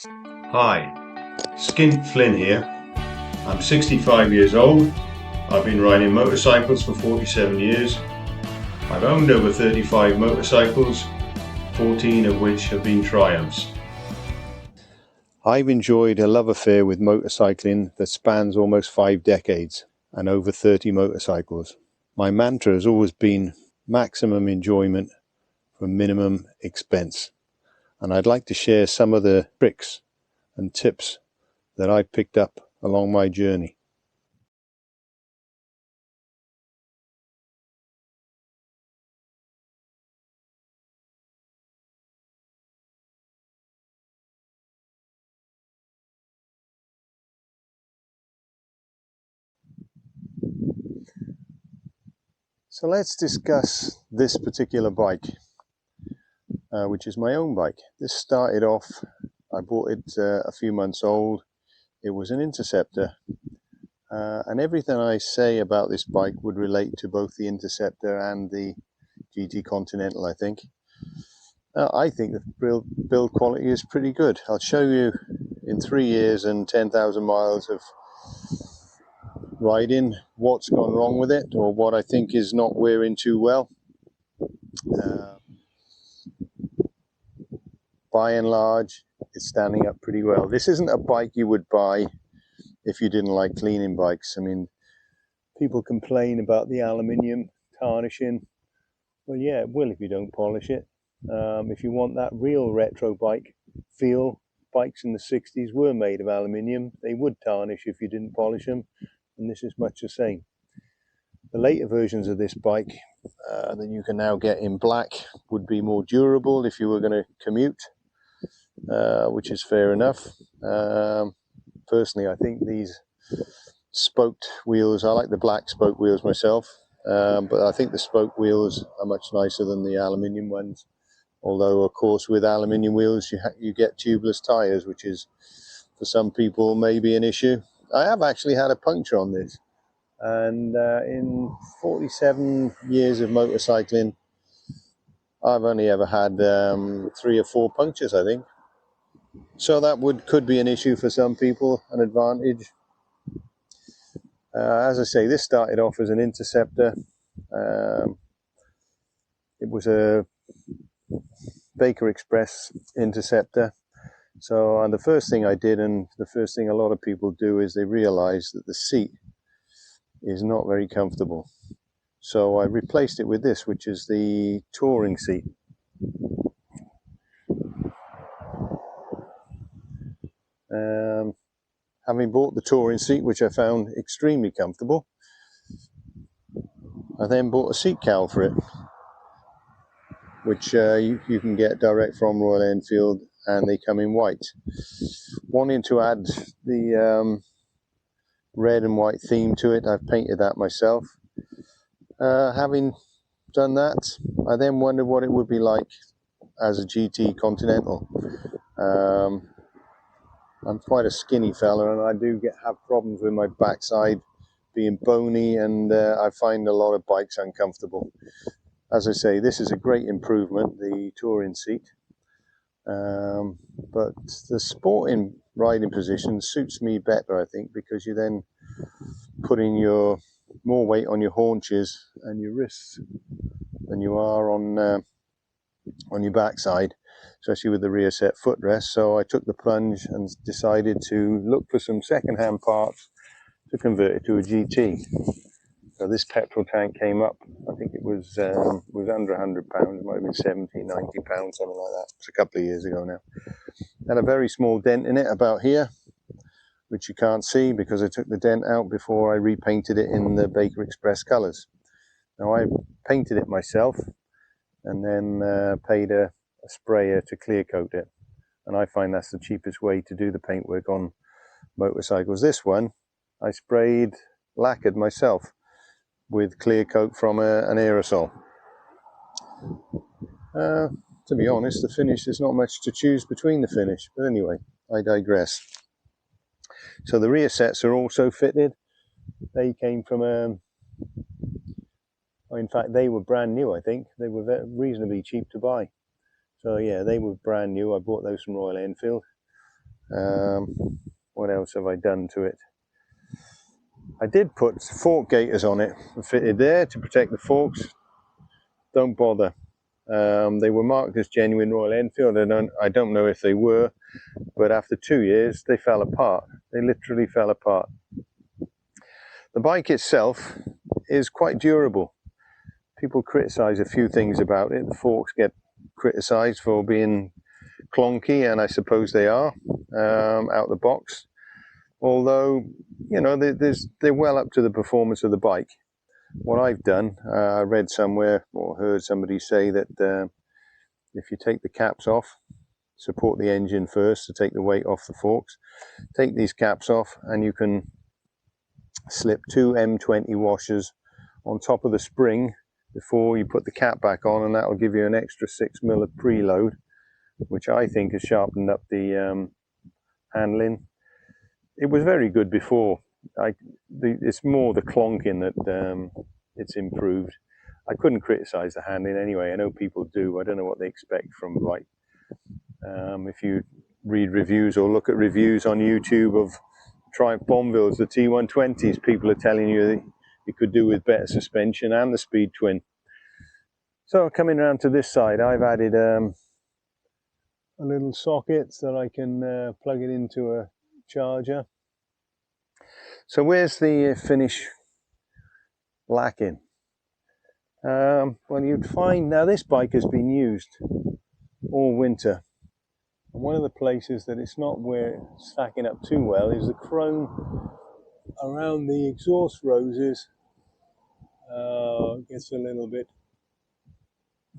Hi, Skint Flynn here. I'm 65 years old. I've been riding motorcycles for 47 years. I've owned over 35 motorcycles, 14 of which have been Triumphs. I've enjoyed a love affair with motorcycling that spans almost 5 decades and over 30 motorcycles. My mantra has always been maximum enjoyment for minimum expense. And I'd like to share some of the tricks and tips that I've picked up along my journey. So let's discuss this particular bike, which is my own bike. This started off, I bought it a few months old. It was an Interceptor, and everything I say about this bike would relate to both the Interceptor and the GT Continental, I think. I think the build quality is pretty good. I'll show you in 3 years and 10,000 miles of riding what's gone wrong with it, or what I think is not wearing too well. By and large, it's standing up pretty well. This isn't a bike you would buy if you didn't like cleaning bikes. I mean, people complain about the aluminium tarnishing. Well, yeah, it will if you don't polish it. If you want that real retro bike feel, bikes in the 60s were made of aluminium. They would tarnish if you didn't polish them, and this is much the same. The later versions of this bike that you can now get in black would be more durable if you were going to commute, which is fair enough. Personally, I think these spoked wheels, I like the black spoke wheels myself, but I think the spoke wheels are much nicer than the aluminium ones. Although, of course, with aluminium wheels, you get tubeless tyres, which is, for some people, maybe an issue. I have actually had a puncture on this. And in 47 years of motorcycling, I've only ever had 3 or 4 punctures, I think. So that could be an issue for some people, an advantage. As I say, this started off as an Interceptor. It was a Baker Express Interceptor. So the first thing I did, and the first thing a lot of people do, is they realize that the seat is not very comfortable. So I replaced it with this, which is the touring seat. Having bought the touring seat, which I found extremely comfortable, I then bought a seat cowl for it, which you can get direct from Royal Enfield, and they come in white. Wanting to add the red and white theme to it, I've painted that myself. Having done that, I then wondered what it would be like as a GT Continental. I'm quite a skinny fella, and I do have problems with my backside being bony, and I find a lot of bikes uncomfortable. As I say, this is a great improvement, the touring seat, but the sporting riding position suits me better, I think, because you're then putting more weight on your haunches and your wrists than you are on your backside, especially with the rear set footrest. So I took the plunge and decided to look for some second-hand parts to convert it to a GT. So this petrol tank came up, I think it was under £100, it might have been £70, £90, something like that. It's a couple of years ago now. Had a very small dent in it about here, which you can't see because I took the dent out before I repainted it in the Baker Express colours. Now I painted it myself and then paid a sprayer to clear coat it, and I find that's the cheapest way to do the paintwork on motorcycles. This one I lacquered myself with clear coat from an aerosol. To be honest, the finish, there's not much to choose between the finish, but anyway, I digress. So the rear sets are also fitted. They came from in fact, they were brand new. I think they were reasonably cheap to buy. So yeah, they were brand new. I bought those from Royal Enfield. What else have I done to it? I did put fork gaiters on it, fitted there to protect the forks. Don't bother. They were marked as genuine Royal Enfield. I don't know if they were, but after 2 years they fell apart. They literally fell apart. The bike itself is quite durable. People criticize a few things about it. The forks get criticized for being clonky, and I suppose they are out the box. Although, you know, they're well up to the performance of the bike. What I've done, I read somewhere or heard somebody say that if you take the caps off, support the engine first to take the weight off the forks, take these caps off, and you can slip 2 M20 washers on top of the spring before you put the cap back on, and that will give you an extra 6mm of preload, which I think has sharpened up the handling. It was very good before. It's more the clonking that it's improved. I couldn't criticize the handling anyway. I know people do. I don't know what they expect from bike. If you read reviews or look at reviews on YouTube of Triumph Bonvilles, the T120s, people are telling you that you could do with better suspension and the Speed Twin. So coming around to this side, I've added a little socket so that I can plug it into a charger. So where's the finish lacking? Well, you'd find now this bike has been used all winter. And one of the places that it's not where it's stacking up too well is the chrome around the exhaust roses. Gets a little bit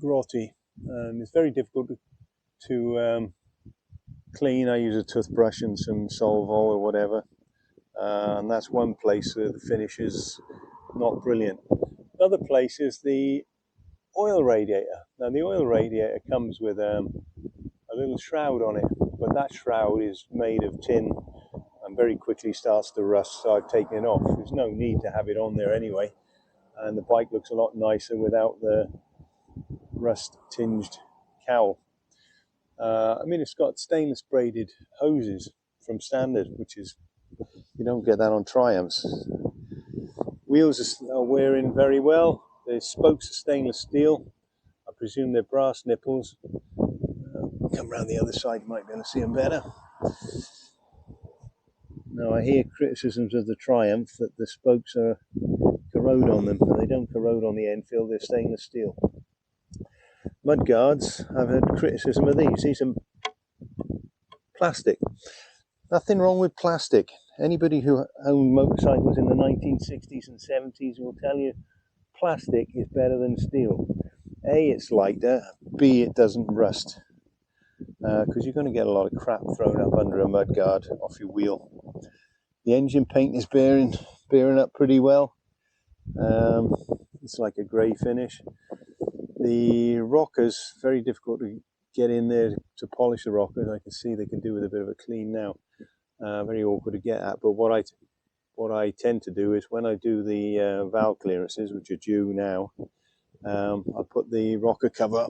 grotty, and it's very difficult to clean. I use a toothbrush and some Solvol or whatever, and that's one place where the finish is not brilliant. Another place is the oil radiator. Now the oil radiator comes with a little shroud on it, but that shroud is made of tin and very quickly starts to rust, so I've taken it off. There's no need to have it on there anyway, and the bike looks a lot nicer without the rust tinged cowl. I mean, it's got stainless braided hoses from standard, which is, you don't get that on Triumphs. Wheels are wearing very well. The spokes are stainless steel. I presume they're brass nipples. Come around the other side, you might be able to see them better. Now I hear criticisms of the Triumph that the spokes corrode on them. They don't corrode on the Enfield, they're stainless steel. Mudguards, I've had criticism of these. These are plastic. Nothing wrong with plastic. Anybody who owned motorcycles in the 1960s and 70s will tell you plastic is better than steel. A, it's lighter. B, it doesn't rust. Because you're going to get a lot of crap thrown up under a mudguard off your wheel. The engine paint is bearing up pretty well. It's like a grey finish. The rockers, very difficult to get in there to polish the rockers. I can see they can do with a bit of a clean now. Very awkward to get at, but what I tend to do is when I do the valve clearances, which are due now, I put the rocker cover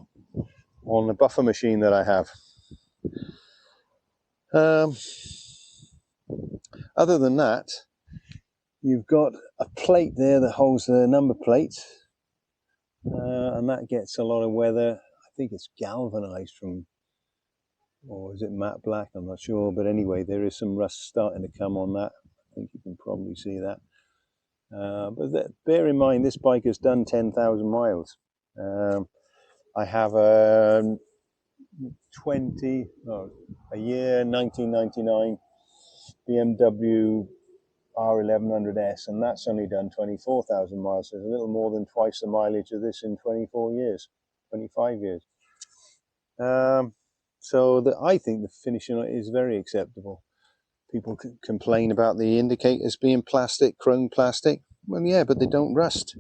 on the buffer machine that I have. Other than that, you've got a plate there that holds the number plate, and that gets a lot of weather. I think it's galvanized from, or is it matte black? I'm not sure, but anyway, there is some rust starting to come on that. I think you can probably see that. But bear in mind, this bike has done 10,000 miles. I have a year 1999 BMW R1100S, and that's only done 24,000 miles. So it's a little more than twice the mileage of this in 24 years, 25 years. So I think the finishing is very acceptable. People complain about the indicators being plastic, chrome plastic. Well, yeah, but they don't rust.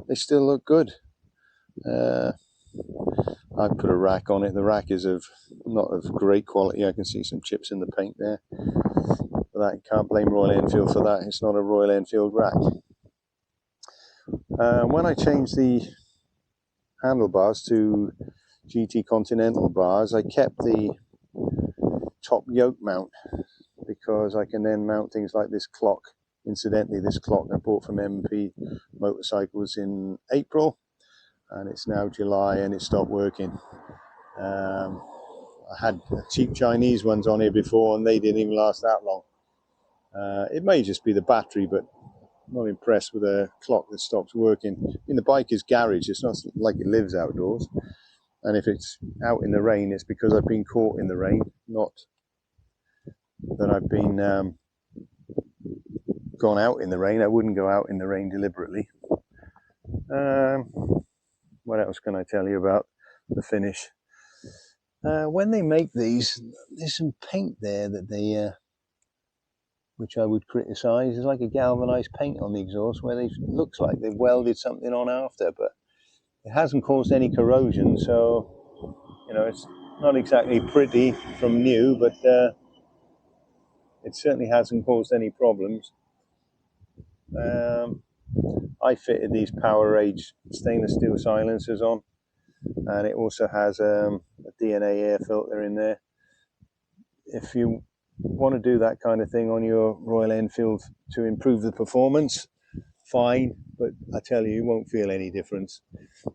They still look good. I put a rack on it. The rack is not of great quality. I can see some chips in the paint there. But that, can't blame Royal Enfield for that. It's not a Royal Enfield rack. When I changed the handlebars to GT Continental bars, I kept the top yoke mount, because I can then mount things like this clock. Incidentally, this clock I bought from MP Motorcycles in April, and it's now July and it stopped working. I had cheap Chinese ones on here before and they didn't even last that long. It may just be the battery, but I'm not impressed with a clock that stops working. I mean, the bike is garage, it's not like it lives outdoors. And if it's out in the rain, it's because I've been caught in the rain, not that I've been gone out in the rain. I wouldn't go out in the rain deliberately. What else can I tell you about the finish? When they make these, there's some paint there that they, which I would criticise. It's like a galvanised paint on the exhaust where it looks like they've welded something on after, but it hasn't caused any corrosion, so you know it's not exactly pretty from new, but it certainly hasn't caused any problems. I fitted these Power Age stainless steel silencers on, and it also has a DNA air filter in there. If you want to do that kind of thing on your Royal Enfield to improve the performance, fine, but I tell you, you won't feel any difference.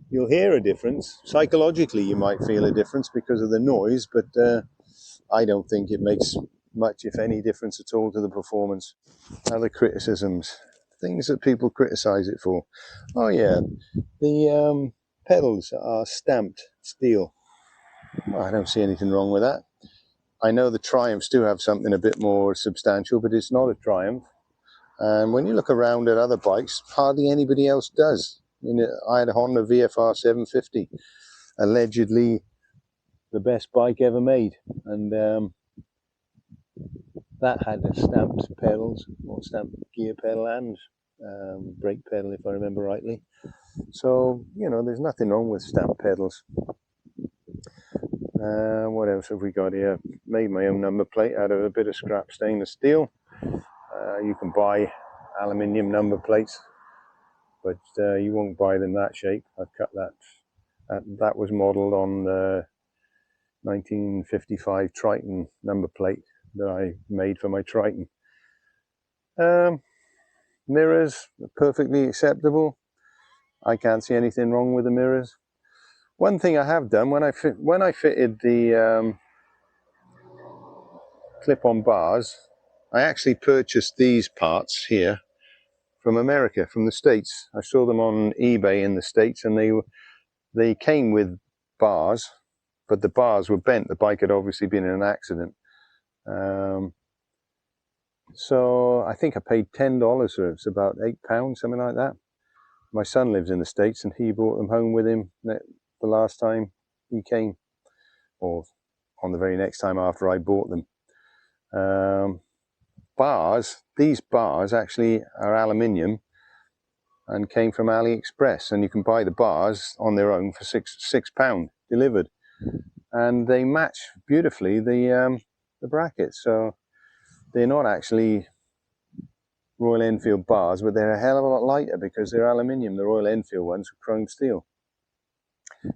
You'll hear a difference. Psychologically, you might feel a difference because of the noise, but I don't think it makes much, if any, difference at all to the performance. Other criticisms, things that people criticize it for. Oh yeah, the pedals are stamped steel. Well, I don't see anything wrong with that. I know the Triumphs do have something a bit more substantial, but it's not a Triumph. And when you look around at other bikes, hardly anybody else does. I mean, I had a Honda VFR 750, allegedly the best bike ever made, and that had the stamped pedals, or stamped gear pedal and brake pedal, if I remember rightly. So, you know, there's nothing wrong with stamped pedals. What else have we got here? Made my own number plate out of a bit of scrap stainless steel. You can buy aluminium number plates, but you won't buy them that shape. I've cut that. That was modelled on the 1955 Triton number plate that I made for my Triton. Mirrors are perfectly acceptable. I can't see anything wrong with the mirrors. One thing I have done when I fitted the clip-on bars, I actually purchased these parts here from America, from the States. I saw them on eBay in the States, and they came with bars, but the bars were bent. The bike had obviously been in an accident. So I think I paid $10 for it. It's about £8, something like that. My son lives in the States, and he brought them home with him the last time he came, or on the very next time after I bought them. Bars, these bars actually are aluminium and came from AliExpress, and you can buy the bars on their own for £6 delivered, and they match beautifully the brackets. So they're not actually Royal Enfield bars, but they're a hell of a lot lighter because they're aluminium. The Royal Enfield ones are chrome steel.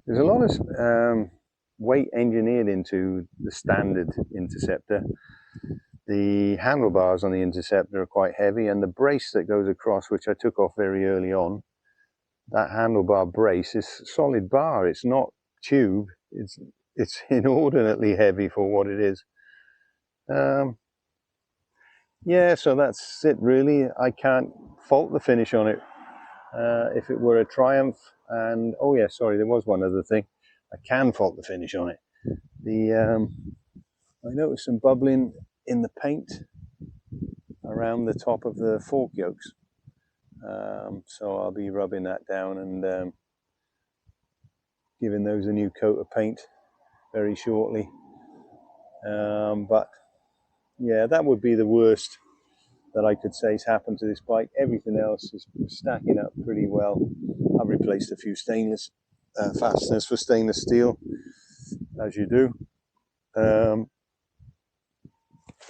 There's a lot of weight engineered into the standard Interceptor. The handlebars on the Interceptor are quite heavy, and the brace that goes across, which I took off very early on, that handlebar brace is solid bar. It's not tube. It's inordinately heavy for what it is. Yeah, so that's it really. I can't fault the finish on it. If it were a Triumph, and oh yeah, sorry, there was one other thing. I can fault the finish on it. I noticed some bubbling in the paint around the top of the fork yokes. So I'll be rubbing that down and giving those a new coat of paint very shortly. But yeah, that would be the worst that I could say has happened to this bike. Everything else is stacking up pretty well. I've replaced a few stainless fasteners for stainless steel, as you do.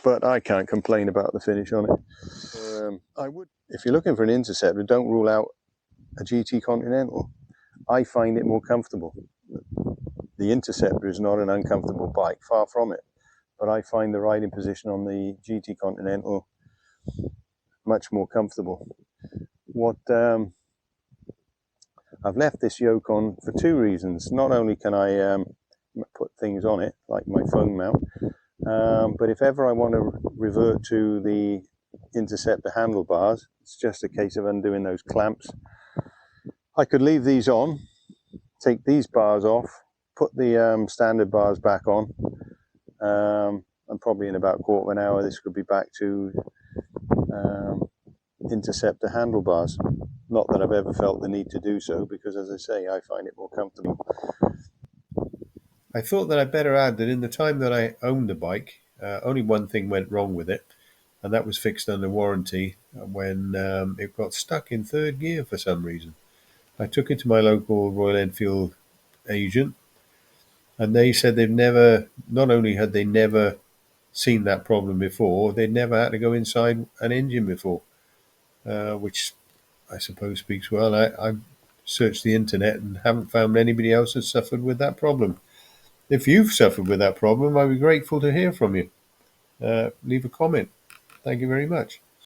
But I can't complain about the finish on it. I would, if you're looking for an Interceptor, don't rule out a GT Continental. I find it more comfortable. The Interceptor is not an uncomfortable bike, far from it. but I find the riding position on the GT Continental much more comfortable. What I've left this yoke on for two reasons. Not only can I put things on it, like my phone mount, but if ever I want to revert to the Interceptor handlebars, it's just a case of undoing those clamps. I could leave these on, take these bars off, put the standard bars back on, and probably in about a quarter of an hour this could be back to Interceptor handlebars. Not that I've ever felt the need to do so, because as I say, I find it more comfortable. I thought that I'd better add that in the time that I owned the bike, only one thing went wrong with it, and that was fixed under warranty when it got stuck in third gear for some reason. I took it to my local Royal Enfield agent, and they said not only had they never seen that problem before, they'd never had to go inside an engine before, which I suppose speaks well. I've searched the internet and haven't found anybody else that's suffered with that problem. If you've suffered with that problem, I'd be grateful to hear from you. Leave a comment. Thank you very much.